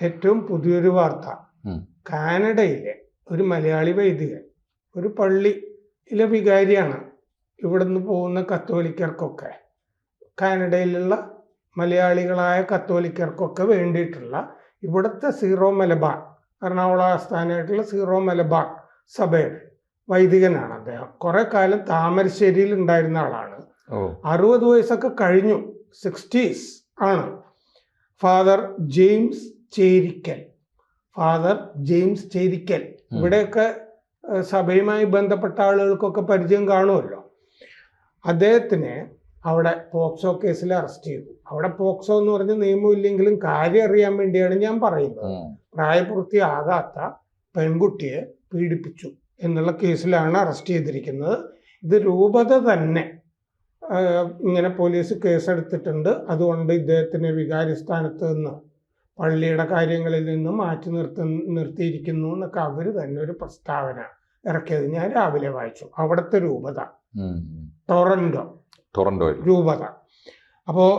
ഏറ്റവും പുതിയൊരു വാർത്ത. കാനഡയിലെ ഒരു മലയാളി വൈദികൻ ഒരു പള്ളിയിലെ വികാരിയാണ്. ഇവിടുന്ന് പോകുന്ന കത്തോലിക്കർക്കൊക്കെ, കാനഡയിലുള്ള മലയാളികളായ കത്തോലിക്കർക്കൊക്കെ വേണ്ടിയിട്ടുള്ള ഇവിടുത്തെ സീറോ മലബാർ, എറണാകുളം ആസ്ഥാനമായിട്ടുള്ള സീറോ മലബാർ സഭയുടെ വൈദികനാണ് അദ്ദേഹം. കുറെ കാലം താമരശ്ശേരിയിൽ ഉണ്ടായിരുന്ന ആളാണ്. 60 വയസ്സൊക്കെ കഴിഞ്ഞു, 60s ആണ്. Father James Cherikkal. ഇവിടെയൊക്കെ സഭയുമായി ബന്ധപ്പെട്ട ആളുകൾക്കൊക്കെ പരിചയം കാണുമല്ലോ. അദ്ദേഹത്തിനെ അവിടെ പോക്സോ കേസിൽ അറസ്റ്റ് ചെയ്തു. അവിടെ പോക്സോ എന്ന് പറഞ്ഞ നിയമമില്ലെങ്കിലും കാര്യം അറിയാൻ വേണ്ടിയാണ് ഞാൻ പറയുന്നത്. പ്രായപൂർത്തിയാകാത്ത പെൺകുട്ടിയെ പീഡിപ്പിച്ചു എന്നുള്ള കേസിലാണ് അറസ്റ്റ് ചെയ്തിരിക്കുന്നത്. ഇത് രൂപത തന്നെ ഇങ്ങനെ പോലീസ് കേസെടുത്തിട്ടുണ്ട്. അതുകൊണ്ട് ഇദ്ദേഹത്തിനെ വികാരി സ്ഥാനത്ത് നിന്ന്, പള്ളിയുടെ കാര്യങ്ങളിൽ നിന്ന് മാറ്റി നിർത്തിയിരിക്കുന്നു എന്നൊക്കെ അവർ തന്നെ ഒരു പ്രസ്താവന ഇറക്കിയത് ഞാൻ രാവിലെ വായിച്ചു. അവിടുത്തെ രൂപത, ടൊറന്റോ രൂപത. അപ്പോൾ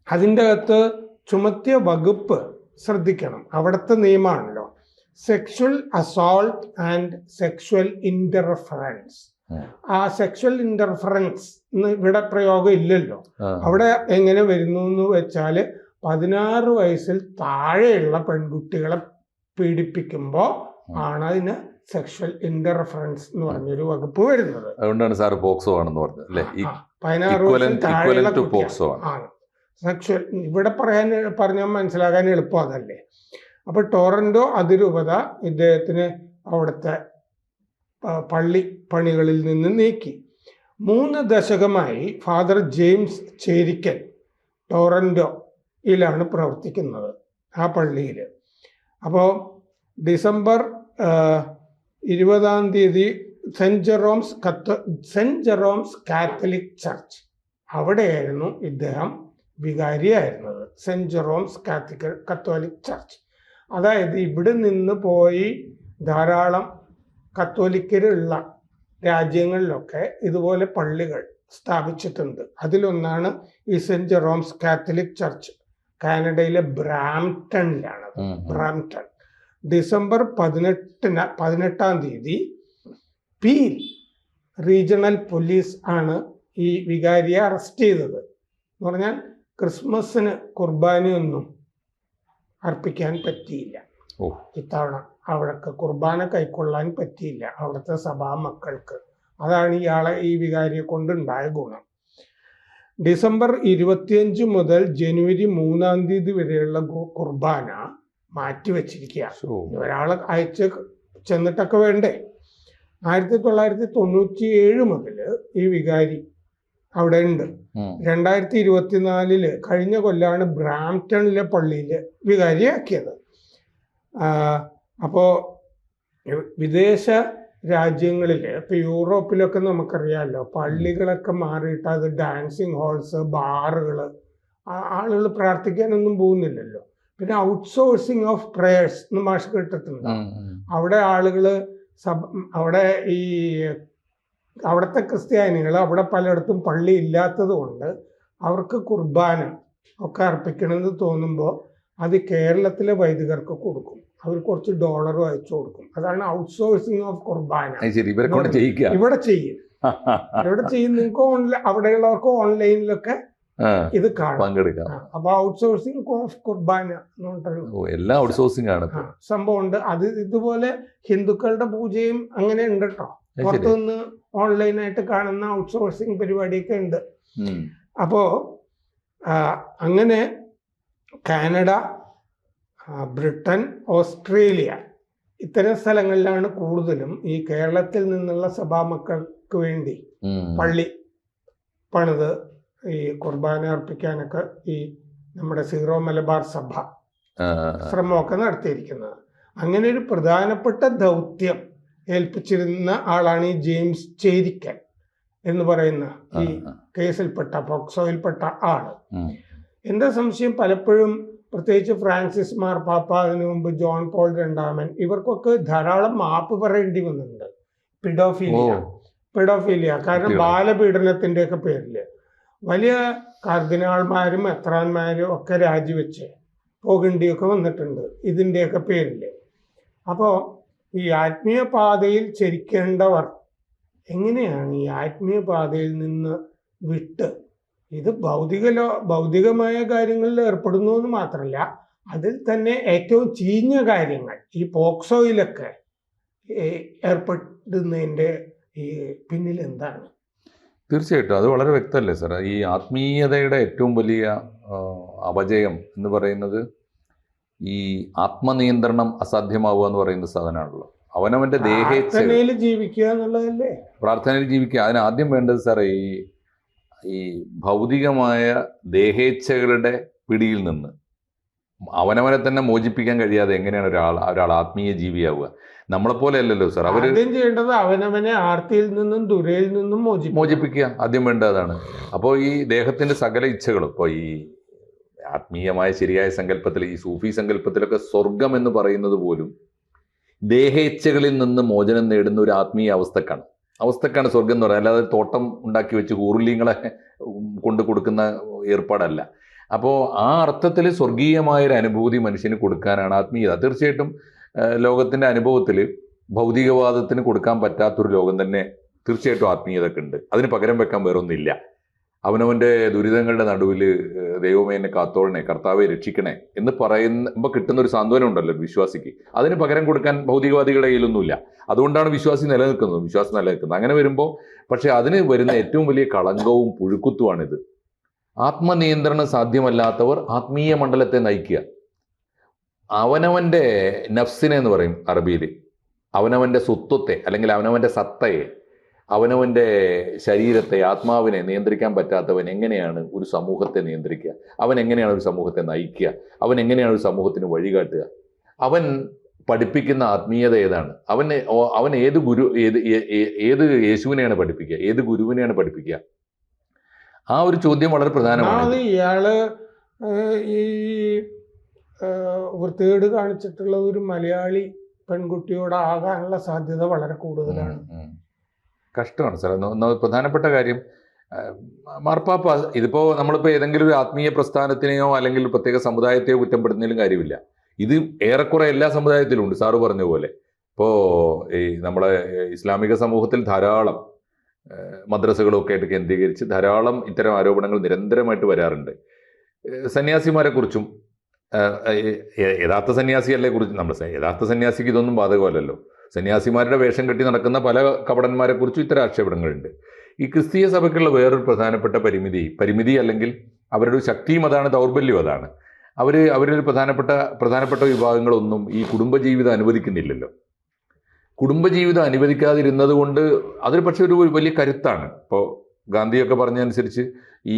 അതിൻ്റെ അകത്ത് ചുമത്തിയ വകുപ്പ് ശ്രദ്ധിക്കണം. അവിടുത്തെ നിയമമാണല്ലോ sexual assault and sexual interference. ആ സെക്ഷൽ ഇന്റർഫറൻസ് ഇവിടെ പ്രയോഗം ഇല്ലല്ലോ. അവിടെ എങ്ങനെ വരുന്നു എന്ന് വെച്ചാൽ 16 വയസ്സിൽ താഴെയുള്ള പെൺകുട്ടികളെ പീഡിപ്പിക്കുമ്പോൾ ആണ് അതിന് സെക്ഷൽ ഇന്റർഫറൻസ് എന്ന് പറഞ്ഞൊരു വകുപ്പ് വരുന്നത്. അതുകൊണ്ടാണ് സാർ പോക്സോ ആണെന്ന് പറഞ്ഞത് അല്ലേ? 16 വയസ്സിൽ താഴെയുള്ള ആണ് സെക്ഷൽ. ഇവിടെ പറഞ്ഞാൽ മനസ്സിലാകാൻ എളുപ്പം അതല്ലേ. അപ്പൊ ടൊറന്റോ അതിരൂപത ഇദ്ദേഹത്തിന് അവിടുത്തെ പള്ളി പണികളിൽ നിന്ന് നീക്കി. 3 ദശകമായി ഫാദർ ജെയിംസ് ചേരിക്കൽ ടൊറന്റോയിലാണ് പ്രവർത്തിക്കുന്നത്, ആ പള്ളിയിൽ. അപ്പോൾ December 20 saint Jerome's Catholic church, അവിടെയായിരുന്നു ഇദ്ദേഹം വികാരിയായിരുന്നത്. Saint Jerome's Catholic church. അതായത് ഇവിടെ നിന്ന് പോയി ധാരാളം കത്തോലിക്കരുള്ള രാജ്യങ്ങളിലൊക്കെ ഇതുപോലെ പള്ളികൾ സ്ഥാപിച്ചിട്ടുണ്ട്. അതിലൊന്നാണ് ഈ സെന്റ് ജെറോംസ് കാത്തലിക് ചർച്ച്. കാനഡയിലെ ബ്രാംപ്ടണിലാണ്. Brampton. December 18 Peel regional police ആണ് ഈ വികാരിയെ അറസ്റ്റ് ചെയ്തത്. എന്ന് പറഞ്ഞാൽ ക്രിസ്മസിന് കുർബാനയൊന്നും അർപ്പിക്കാൻ പറ്റിയില്ല ഇത്തവണ. അവിടേക്ക് കുർബാന കൈക്കൊള്ളാൻ പറ്റിയില്ല അവിടുത്തെ സഭാ മക്കൾക്ക്. അതാണ് ഈ വികാരിയെ കൊണ്ടുണ്ടായ ഗുണം. ഡിസംബർ 25 മുതൽ ജനുവരി 3 വരെയുള്ള കുർബാന മാറ്റിവെച്ചിരിക്കുക. ഒരാൾ അയച്ച് ചെന്നിട്ടൊക്കെ വേണ്ടേ. 1997 മുതൽ ഈ വികാരി അവിടെ ഉണ്ട്. 2024 കഴിഞ്ഞ കൊല്ലാണ് ബ്രാംപ്ടണിലെ പള്ളിയിൽ വികാരിയാക്കിയത്. അപ്പോൾ വിദേശ രാജ്യങ്ങളിൽ, ഇപ്പോൾ യൂറോപ്പിലൊക്കെ നമുക്കറിയാമല്ലോ, പള്ളികളൊക്കെ മാറിയിട്ട് അത് ഡാൻസിങ് ഹോൾസ്, ബാറുകൾ, ആളുകൾ പ്രാർത്ഥിക്കാനൊന്നും പോകുന്നില്ലല്ലോ. പിന്നെ ഔട്ട്സോഴ്സിങ് ഓഫ് പ്രേയേഴ്സ് എന്ന് മാഷ് കേട്ടിട്ടുണ്ട്. അവിടെ ആളുകൾ അവിടെ അവിടുത്തെ ക്രിസ്ത്യാനികൾ അവിടെ പലയിടത്തും പള്ളി ഇല്ലാത്തത് കൊണ്ട് അവർക്ക് കുർബാന ഒക്കെ അർപ്പിക്കണമെന്ന് തോന്നുമ്പോൾ അത് കേരളത്തിലെ വൈദികർക്ക് കൊടുക്കും. അവർ കുറച്ച് ഡോളറും അയച്ചു കൊടുക്കും. അതാണ് ഔട്ട്സോഴ്സിങ് ഓഫ് കുർബാന. ഇവിടെ ചെയ്യും. നിങ്ങൾക്ക് അവിടെയുള്ളവർക്ക് ഓൺലൈനിലൊക്കെ ഇത് കാണാം. അപ്പൊ ഔട്ട്സോഴ്സിങ് ഓഫ് കുർബാന എന്ന് പറഞ്ഞിട്ടൊരു സംഭവം ഉണ്ട്. അത് ഇതുപോലെ ഹിന്ദുക്കളുടെ പൂജയും അങ്ങനെ ഉണ്ട് കേട്ടോ. പുറത്തുനിന്ന് ഓൺലൈനായിട്ട് കാണുന്ന ഔട്ട്സോഴ്സിങ് പരിപാടിയൊക്കെ ഉണ്ട്. അപ്പോ അങ്ങനെ കാനഡ, ബ്രിട്ടൻ, ഓസ്ട്രേലിയ ഇത്തരം സ്ഥലങ്ങളിലാണ് കൂടുതലും ഈ കേരളത്തിൽ നിന്നുള്ള സഭാമക്കൾക്ക് വേണ്ടി പള്ളി പണിത് ഈ കുർബാന അർപ്പിക്കാനൊക്കെ ഈ നമ്മുടെ സീറോ മലബാർ സഭ ശ്രമമൊക്കെ നടത്തിയിരിക്കുന്നത്. അങ്ങനെ ഒരു പ്രധാനപ്പെട്ട ദൗത്യം ഏൽപ്പിച്ചിരുന്ന ആളാണ് ഈ ജെയിംസ് ചേരിക്കൽ എന്ന് പറയുന്ന ഈ കേസിൽപ്പെട്ട, പോക്സോയിൽപ്പെട്ട ആള്. എന്റെ സംശയം പലപ്പോഴും, പ്രത്യേകിച്ച് ഫ്രാൻസിസ് മാർപ്പാപ്പ, അതിനു മുമ്പ് ജോൺ പോൾ II, ഇവർക്കൊക്കെ ധാരാളം മാപ്പ് പറയേണ്ടി വന്നിട്ടുണ്ട് പിഡോഫീലിയ. കാരണം ബാലപീഡനത്തിന്റെ ഒക്കെ പേരില് വലിയ കർദിനാൾമാരും മെത്രാന്മാരും ഒക്കെ രാജിവെച്ച് പോകേണ്ടിയൊക്കെ വന്നിട്ടുണ്ട് ഇതിൻ്റെയൊക്കെ പേരിൽ. അപ്പോൾ ഈ ആത്മീയ പാതയിൽ ചരിക്കേണ്ടവർ എങ്ങനെയാണ് ഈ ആത്മീയ പാതയിൽ നിന്ന് വിട്ട് ഇത് ഭൗതികമായ കാര്യങ്ങളിൽ ഏർപ്പെടുന്നു എന്ന് മാത്രമല്ല, അതിൽ തന്നെ ഏറ്റവും ചീഞ്ഞ കാര്യങ്ങൾ ഈ പോക്സോയിലൊക്കെ ഏർപ്പെടുന്നതിൻ്റെ ഈ പിന്നിൽ എന്താണ്? തീർച്ചയായിട്ടും അത് വളരെ വ്യക്തമല്ലേ സാർ. ഈ ആത്മീയതയുടെ ഏറ്റവും വലിയ അപജയം എന്ന് പറയുന്നത് ഈ ആത്മനിയന്ത്രണം അസാധ്യമാവുക എന്ന് പറയുന്ന സാധനമാണല്ലോ. അവനവൻ്റെ പ്രാർത്ഥനയിൽ ജീവിക്കുക എന്നുള്ളതല്ലേ? പ്രാർത്ഥനയിൽ ജീവിക്കുക. അതിനാദ്യം വേണ്ടത് സാറേ ഈ ഭൗതികമായ ദേഹേച്ഛകളുടെ പിടിയിൽ നിന്ന് അവനവനെ തന്നെ മോചിപ്പിക്കാൻ കഴിയാതെ എങ്ങനെയാണ് ഒരാൾ ആത്മീയ ജീവിയാവുക? നമ്മളെപ്പോലെ അല്ലല്ലോ സാർ. ആദ്യം ചെയ്യേണ്ടത് അവനവനെ ആർത്തിയിൽ നിന്നും ദുരയിൽ നിന്നും മോചിപ്പിക്കുക. ആദ്യം വേണ്ടതാണ്. അപ്പോൾ ഈ ദേഹത്തിന്റെ സകല ഇച്ഛകളും, ഇപ്പോൾ ഈ ആത്മീയമായ ശരിയായ സങ്കല്പത്തിൽ, ഈ സൂഫി സങ്കല്പത്തിലൊക്കെ സ്വർഗം എന്ന് പറയുന്നത് പോലും ദേഹേച്ഛകളിൽ നിന്ന് മോചനം നേടുന്ന ഒരു ആത്മീയ അവസ്ഥക്കാണ് സ്വർഗം എന്ന് പറയുന്നത്. അല്ലാതെ തോട്ടം ഉണ്ടാക്കി വെച്ച് ഊർലിങ്ങളെ കൊണ്ട് കൊടുക്കുന്ന ഏർപ്പാടല്ല. അപ്പോൾ ആ അർത്ഥത്തിൽ സ്വർഗീയമായൊരു അനുഭൂതി മനുഷ്യന് കൊടുക്കാനാണ് ആത്മീയത. തീർച്ചയായിട്ടും ലോകത്തിൻ്റെ അനുഭവത്തിൽ ഭൗതികവാദത്തിന് കൊടുക്കാൻ പറ്റാത്തൊരു ലോകം തന്നെ തീർച്ചയായിട്ടും ആത്മീയതയ്ക്ക് ഉണ്ട്. അതിന് പകരം വെക്കാൻ വേറൊന്നില്ല. അവനവൻ്റെ ദുരിതങ്ങളുടെ നടുവിൽ ദൈവമേ എന്നെ കാത്തോളണേ, കർത്താവെ രക്ഷിക്കണേ എന്ന് പറയുമ്പോൾ കിട്ടുന്നൊരു സാന്ത്വനം ഉണ്ടല്ലോ വിശ്വാസിക്ക്. അതിന് പകരം കൊടുക്കാൻ ഭൗതികവാദികളുടെ കയ്യിലൊന്നുമില്ല. അതുകൊണ്ടാണ് വിശ്വാസം നിലനിൽക്കുന്നത്. അങ്ങനെ വരുമ്പോൾ പക്ഷേ അതിന് വരുന്ന ഏറ്റവും വലിയ കളങ്കവും പുഴുക്കുത്തുമാണിത്. ആത്മനിയന്ത്രണം സാധ്യമല്ലാത്തവർ ആത്മീയ മണ്ഡലത്തെ നയിക്കുക. അവനവൻ്റെ നഫ്സിനെ എന്ന് പറയും അറബിയിൽ, അവനവൻ്റെ സ്വത്വത്തെ അല്ലെങ്കിൽ അവനവൻ്റെ സത്തയെ, അവനവൻ്റെ ശരീരത്തെ, ആത്മാവിനെ നിയന്ത്രിക്കാൻ പറ്റാത്തവൻ എങ്ങനെയാണ് ഒരു സമൂഹത്തെ നിയന്ത്രിക്കുക? അവൻ എങ്ങനെയാണ് ഒരു സമൂഹത്തെ നയിക്കുക? അവൻ എങ്ങനെയാണ് ഒരു സമൂഹത്തിന് വഴികാട്ടുക? അവൻ പഠിപ്പിക്കുന്ന ആത്മീയത ഏതാണ്? അവൻ ഏത് യേശുവിനെയാണ് പഠിപ്പിക്കുക? ഏത് ഗുരുവിനെയാണ് പഠിപ്പിക്കുക? ആ ഒരു ചോദ്യം വളരെ പ്രധാനമാണ്. ഇയാള് ഈ വൃത്തികേട് കാണിച്ചിട്ടുള്ള ഒരു മലയാളി പെൺകുട്ടിയോടാകാനുള്ള സാധ്യത വളരെ കൂടുതലാണ്. കഷ്ടമാണ് സാർ. പ്രധാനപ്പെട്ട കാര്യം മാർപ്പാപ്പ, ഇതിപ്പോൾ നമ്മളിപ്പോൾ ഏതെങ്കിലും ഒരു ആത്മീയ പ്രസ്ഥാനത്തിനെയോ അല്ലെങ്കിൽ പ്രത്യേക സമുദായത്തെയോ കുറ്റപ്പെടുത്തുന്നതിലും കാര്യമില്ല. ഇത് ഏറെക്കുറെ എല്ലാ സമുദായത്തിലും ഉണ്ട്. സാറ് പറഞ്ഞ പോലെ ഇപ്പോൾ ഈ നമ്മുടെ ഇസ്ലാമിക സമൂഹത്തിൽ ധാരാളം മദ്രസകളൊക്കെ ആയിട്ട് കേന്ദ്രീകരിച്ച് ധാരാളം ഇത്തരം ആരോപണങ്ങൾ നിരന്തരമായിട്ട് വരാറുണ്ട്. സന്യാസിമാരെ കുറിച്ചും യഥാർത്ഥ സന്യാസിയല്ലേ കുറിച്ച് യഥാർത്ഥ സന്യാസിക്ക് ഇതൊന്നും ബാധകമല്ലല്ലോ. സന്യാസിമാരുടെ വേഷം കെട്ടി നടക്കുന്ന പല കപടന്മാരെ കുറിച്ചും ഇത്തരം ആക്ഷേപങ്ങളുണ്ട്. ഈ ക്രിസ്തീയ സഭയ്ക്കുള്ള വേറൊരു പ്രധാനപ്പെട്ട പരിമിതി അല്ലെങ്കിൽ അവരുടെ ശക്തിയും അതാണ്, ദൗർബല്യം അതാണ്. അവരിൽ പ്രധാനപ്പെട്ട വിഭാഗങ്ങളൊന്നും ഈ കുടുംബജീവിതം അനുവദിക്കുന്നില്ലല്ലോ. കുടുംബജീവിതം അനുവദിക്കാതിരുന്നത് കൊണ്ട് അതൊരു പക്ഷേ ഒരു വലിയ കരുത്താണ്. ഇപ്പോൾ ഗാന്ധിയൊക്കെ പറഞ്ഞതനുസരിച്ച് ഈ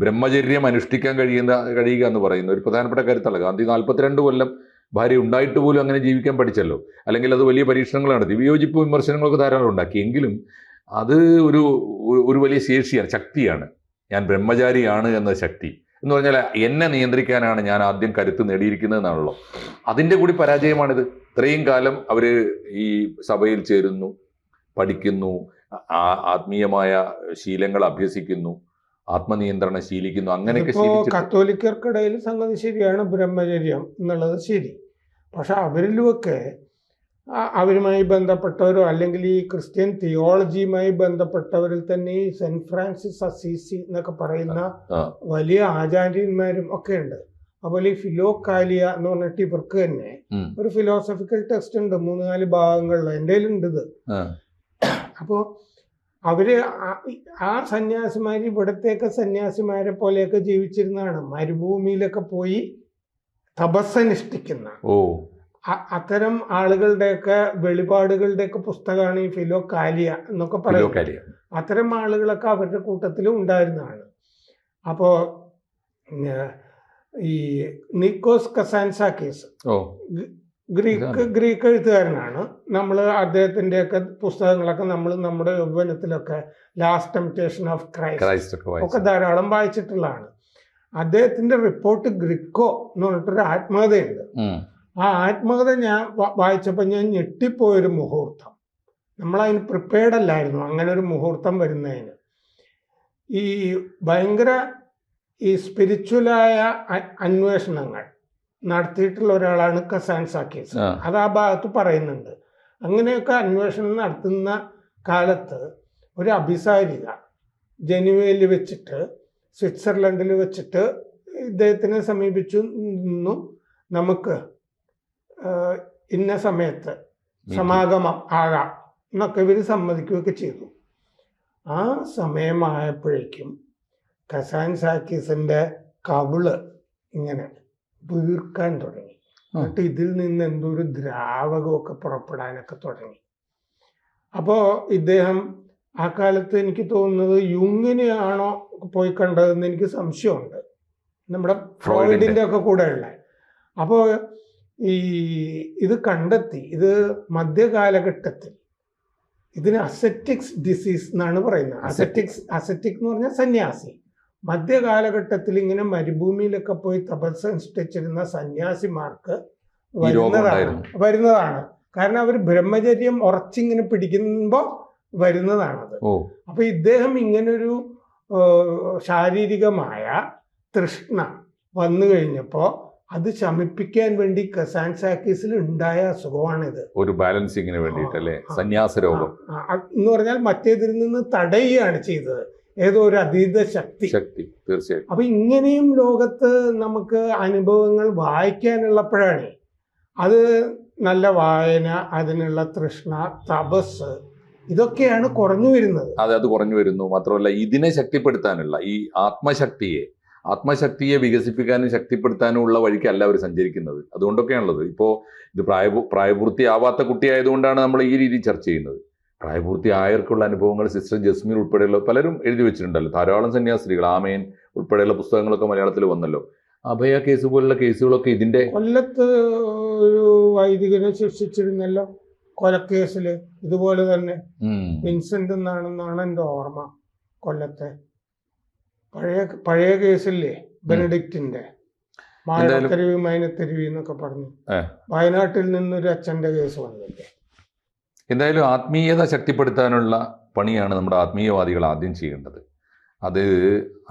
ബ്രഹ്മചര്യം അനുഷ്ഠിക്കാൻ കഴിയുക എന്ന് പറയുന്ന ഒരു പ്രധാനപ്പെട്ട കരുത്താണ്. ഗാന്ധി 42 കൊല്ലം ഭാര്യ ഉണ്ടായിട്ട് പോലും അങ്ങനെ ജീവിക്കാൻ പഠിച്ചല്ലോ. അല്ലെങ്കിൽ അത് വലിയ പരീക്ഷണങ്ങൾ നടത്തി, വിയോജിപ്പ് വിമർശനങ്ങളൊക്കെ ധാരാളം ഉണ്ടാക്കി. എങ്കിലും അത് ഒരു വലിയ ശേഷിയാണ്, ശക്തിയാണ്. ഞാൻ ബ്രഹ്മചാരിയാണ് എന്ന ശക്തി എന്ന് പറഞ്ഞാൽ എന്നെ നിയന്ത്രിക്കാനാണ് ഞാൻ ആദ്യം കരുത്ത് നേടിയിരിക്കുന്നതെന്നാണല്ലോ. അതിൻ്റെ കൂടി പരാജയമാണിത്. ഇത്രയും കാലം അവർ ഈ സഭയിൽ ചേരുന്നു, പഠിക്കുന്നു, ആത്മീയമായ ശീലങ്ങൾ അഭ്യസിക്കുന്നു, ആത്മനിയന്ത്രണം ശീലിക്കുന്നു. അങ്ങനെയൊക്കെ കത്തോലിക്കർക്കിടയിൽ സംഗതി ശരിയാണ്, ബ്രഹ്മചര്യം എന്നുള്ളത് ശരി. പക്ഷെ അവരിലുമൊക്കെ അവരുമായി ബന്ധപ്പെട്ടവരോ അല്ലെങ്കിൽ ഈ ക്രിസ്ത്യൻ തിയോളജിയുമായി ബന്ധപ്പെട്ടവരിൽ തന്നെ ഈ സെന്റ് ഫ്രാൻസിസ് അസീസി എന്നൊക്കെ പറയുന്ന വലിയ ആചാര്യന്മാരും ഒക്കെ ഉണ്ട്. അതുപോലെ ഈ ഫിലോകാലിയ എന്ന് പറഞ്ഞിട്ട് ഇവർക്ക് തന്നെ ഒരു ഫിലോസഫിക്കൽ ടെക്സ്റ്റ് ഉണ്ട്, 3-4 ഭാഗങ്ങളിൽ. എൻ്റെ കയ്യിലുണ്ട് ഇത്. അപ്പോൾ അവര് ആ സന്യാസിമാർ ഇവിടത്തേക്ക് സന്യാസിമാരെ പോലെയൊക്കെ ജീവിച്ചിരുന്നതാണ്. മരുഭൂമിയിലൊക്കെ പോയി തപസ്സനുഷ്ഠിക്കുന്ന അത്തരം ആളുകളുടെയൊക്കെ വെളിപാടുകളുടെയൊക്കെ പുസ്തകമാണ് ഈ ഫിലോകാലിയ എന്നൊക്കെ പറയുന്നത്. അത്തരം ആളുകളൊക്കെ അവരുടെ കൂട്ടത്തിലും ഉണ്ടായിരുന്നതാണ്. അപ്പോൾ ഈ നിക്കോസ് കസാൻസാക്കിസ് ഗ്രീക്ക് എഴുത്തുകാരനാണ്. നമ്മൾ അദ്ദേഹത്തിൻ്റെയൊക്കെ പുസ്തകങ്ങളൊക്കെ നമ്മൾ നമ്മുടെ യൗവനത്തിലൊക്കെ ലാസ്റ്റ് ടെംപ്റ്റേഷൻ ഓഫ് ക്രൈസ്റ്റ് ഒക്കെ ധാരാളം വായിച്ചിട്ടുള്ളതാണ്. അദ്ദേഹത്തിൻ്റെ റിപ്പോർട്ട് ഗ്രിക്കോ എന്ന് പറഞ്ഞിട്ടൊരു ആത്മകഥയുണ്ട്. ആ ആത്മകഥ ഞാൻ വായിച്ചപ്പോൾ ഞാൻ ഞെട്ടിപ്പോയൊരു മുഹൂർത്തം. നമ്മളതിന് പ്രിപ്പയർഡ് അല്ലായിരുന്നു അങ്ങനെ ഒരു മുഹൂർത്തം വരുന്നതിന്. ഈ ഭയങ്കര ഈ സ്പിരിച്വലായ അന്വേഷണങ്ങൾ, നടത്തിയിട്ടുള്ള ഒരാളാണ് കസാൻ സാക്കീസ്. അത് ആ ഭാഗത്ത് പറയുന്നുണ്ട്. അങ്ങനെയൊക്കെ അന്വേഷണം നടത്തുന്ന കാലത്ത് ഒരു അഭിസാരിക ജനുവയിൽ വെച്ചിട്ട് സ്വിറ്റ്സർലൻഡിൽ വെച്ചിട്ട് ഇദ്ദേഹത്തിനെ സമീപിച്ചു. നമുക്ക് ഇന്ന സമയത്ത് സമാഗമം ആകാം എന്നൊക്കെ ഇവർ സമ്മതിക്കുകയൊക്കെ ചെയ്തു. ആ സമയമായപ്പോഴേക്കും കസാൻ സാക്കീസിന്റെ കവിള് ഇങ്ങനെ വീർക്കാൻ തുടങ്ങി. എന്നിട്ട് ഇതിൽ നിന്ന് എന്തോ ഒരു ദ്രാവകമൊക്കെ പുറപ്പെടാനൊക്കെ തുടങ്ങി. അപ്പോൾ ഇദ്ദേഹം ആ കാലത്ത് എനിക്ക് തോന്നുന്നത് യുങ്ങിനെയാണോ പോയി കണ്ടതെന്ന് എനിക്ക് സംശയമുണ്ട്, നമ്മുടെ ഫ്രോയിഡിന്റെ ഒക്കെ കൂടെ ഉള്ള. അപ്പോൾ ഇത് കണ്ടെത്തി. ഇത് മധ്യകാലഘട്ടത്തിൽ ഇതിന് അസെറ്റിക്സ് ഡിസീസ് എന്നാണ് പറയുന്നത്. അസെറ്റിക് എന്ന് പറഞ്ഞാൽ സന്യാസി. മധ്യകാലഘട്ടത്തിൽ ഇങ്ങനെ മരുഭൂമിയിലൊക്കെ പോയി തപസ് അനുഷ്ഠിച്ചിരുന്ന സന്യാസിമാർക്ക് വരുന്നതാണ്. കാരണം അവർ ബ്രഹ്മചര്യം ഉറച്ചിങ്ങനെ പിടിക്കുമ്പോൾ വരുന്നതാണത്. അപ്പൊ ഇദ്ദേഹം ഇങ്ങനൊരു ശാരീരികമായ തൃഷ്ണ വന്നു കഴിഞ്ഞപ്പോൾ അത് ശമിപ്പിക്കാൻ വേണ്ടി കസാൻ സാക്കീസിൽ ഉണ്ടായ അസുഖമാണിത്. ഒരു ബാലൻസിങ്ങിന് വേണ്ടിയിട്ടല്ലേ, സന്യാസ രോഗം എന്ന് പറഞ്ഞാൽ മറ്റേതിൽ നിന്ന് തടയുകയാണ് ചെയ്തത്, ഏതോ ഒരു അതീത ശക്തി. തീർച്ചയായും. അപ്പൊ ഇങ്ങനെയും ലോകത്ത് നമുക്ക് അനുഭവങ്ങൾ വായിക്കാനുള്ളപ്പോഴാണ് അത് നല്ല വായന, അതിനുള്ള തൃഷ്ണ, തപസ്, ഇതൊക്കെയാണ് കുറഞ്ഞു വരുന്നത്. അത് കുറഞ്ഞു വരുന്നു. മാത്രമല്ല ഇതിനെ ശക്തിപ്പെടുത്താനുള്ള ഈ ആത്മശക്തിയെ വികസിപ്പിക്കാനും ശക്തിപ്പെടുത്താനും ഉള്ള വഴിക്കല്ല അവർ സഞ്ചരിക്കുന്നത്. അതുകൊണ്ടൊക്കെയാണുള്ളത്. ഇപ്പോൾ ഇത് പ്രായപൂർത്തിയാവാത്ത കുട്ടിയായതുകൊണ്ടാണ് നമ്മൾ ഈ രീതി ചർച്ച ചെയ്യുന്നത്. പ്രായപൂർത്തിയായവർക്കുള്ള അനുഭവങ്ങൾ സിസ്റ്റർ ജസ്മീൻ ഉൾപ്പെടെയുള്ള പലരും എഴുതി വെച്ചിട്ടുണ്ടല്ലോ. ധാരാളം സന്യാസിനികൾ, ആമേൻ ഉൾപ്പെടെയുള്ള പുസ്തകങ്ങളൊക്കെ മലയാളത്തിൽ വന്നല്ലോ. അഭയ കേസ് പോലുള്ള കേസുകളൊക്കെ ഇതിന്റെ കൊല്ലത്ത് ഒരു വൈദികനെ ശിക്ഷിച്ചിരുന്നല്ലോ കൊലക്കേസില്, ഇതുപോലെ തന്നെ വിൻസെന്റ് എന്നാണെന്നാണ് എൻ്റെ ഓർമ്മ. കൊല്ലത്തെ പഴയ കേസില്ലേ, ബെനഡിക്റ്റിന്റെ മാഴത്തരുവി മൈനത്തരുവി എന്നൊക്കെ പറഞ്ഞു വയനാട്ടിൽ നിന്നൊരു അച്ഛന്റെ കേസ് വന്നില്ലേ. എന്തായാലും ആത്മീയത ശക്തിപ്പെടുത്താനുള്ള പണിയാണ് നമ്മുടെ ആത്മീയവാദികൾ ആദ്യം ചെയ്യേണ്ടത്. അത്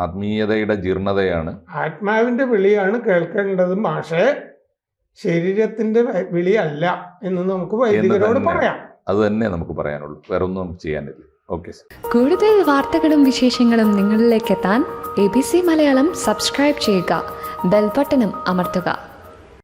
ആത്മീയതയുടെ ജീർണതയാണ്. ആത്മാവിന്റെ വിളിയാണ് കേൾക്കേണ്ടത്, പക്ഷേ ശരീരത്തിന്റെ വിളിയല്ല എന്ന് നമുക്ക് വൈദികരോട് പറയാം. അത് തന്നെ നമുക്ക് പറയാനുള്ളൂ, വേറെ ഒന്നും നമുക്ക് ചെയ്യാനില്ല. ഓക്കെ. കൂടുതൽ വാർത്തകളും വിശേഷങ്ങളും നിങ്ങളിലേക്ക് എത്താൻ ABC മലയാളം സബ്സ്ക്രൈബ് ചെയ്യുക, ബെൽ ബട്ടണും അമർത്തുക.